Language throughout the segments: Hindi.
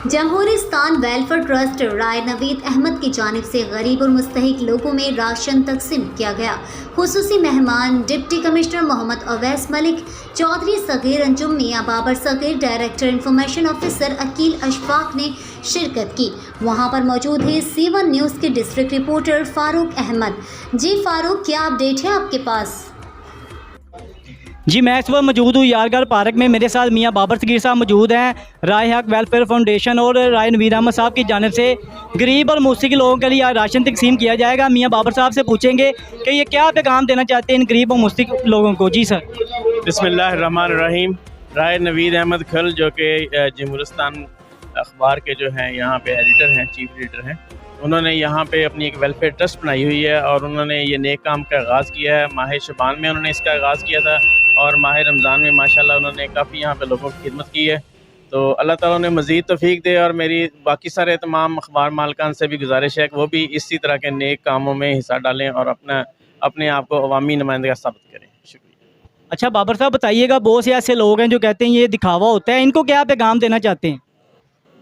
जमहूरिस्तान वेलफेयर ट्रस्ट राय नवीद अहमद की जानिब से गरीब और मुस्तहिक लोगों में राशन तकसीम किया गया। खुसूसी मेहमान deputy commissioner Mohammad Awais Malik, Chaudhry Sagheer Anjum, Mian Babar Sagheer, director information officer Aqeel Ashfaq ने शिरकत की। वहाँ पर मौजूद है C1 न्यूज़ के डिस्ट्रिक्ट रिपोर्टर फारूक अहमद। जी फारूक, क्या अपडेट है आपके पास? जी, मैं इस वक्त मौजूद हूँ यारगढ़ पार्क में। मेरे साथ मियाँ बाबर सगीर साहब मौजूद हैं। राय हक वेलफेयर फाउंडेशन और राय नवीद अहमद साहब की जानिब से गरीब और मुस्तहिक लोगों के लिए आज राशन तकसीम किया जाएगा। मियाँ बाबर साहब से पूछेंगे कि ये क्या पैगाम देना चाहते हैं इन गरीब और मुस्तहिक लोगों को। जी सर। बिस्मिल्लाहिर्रहमानिर्रहीम। राय नवीद अहमद खल जो कि जमहूरिस्तान अखबार के जो हैं यहाँ पे एडिटर हैं, चीफ एडिटर हैं, उन्होंने यहाँ पे अपनी एक वेलफेयर ट्रस्ट बनाई हुई है और उन्होंने ये नेक काम का आगाज़ किया है। माह शबान में उन्होंने इसका आगाज़ किया था और माह रमज़ान में माशाल्लाह उन्होंने काफ़ी यहाँ पे लोगों की खिदमत की है। तो अल्लाह ताला उन्हें मज़ीद तौफीक दे और मेरी बाकी सारे तमाम अखबार मालकान से भी गुजारिश है कि वो भी इसी तरह के नेक कामों में हिस्सा डालें और अपने आप को अवामी नुमाइंदगा साबित करें। शुक्रिया। अच्छा बाबर साहब, बताइएगा, बहुत से ऐसे लोग हैं जो कहते हैं ये दिखावा होता है, इनको क्या पैगाम देना चाहते हैं?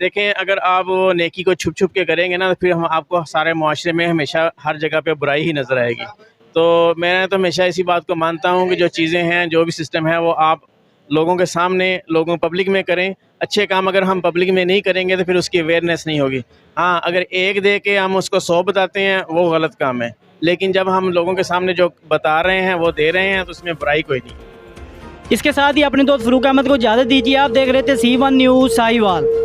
देखें, अगर आप वो नेकी को छुप छुप के करेंगे ना तो फिर हम आपको सारे मुआशरे में हमेशा हर जगह पे बुराई ही नज़र आएगी। तो मैं तो हमेशा इसी बात को मानता हूँ कि जो चीज़ें हैं, जो भी सिस्टम है, वो आप लोगों के सामने, लोगों पब्लिक में करें। अच्छे काम अगर हम पब्लिक में नहीं करेंगे तो फिर उसकी अवेयरनेस नहीं होगी। हाँ, अगर एक दे के हम उसको 100 बताते हैं वो गलत काम है, लेकिन जब हम लोगों के सामने जो बता रहे हैं वो दे रहे हैं तो उसमें बुराई कोई नहीं। इसके साथ ही अपने दोस्त फारूक अहमद को इजाज़त दीजिए। आप देख रहे थे C1 न्यूज़ साहिवाल।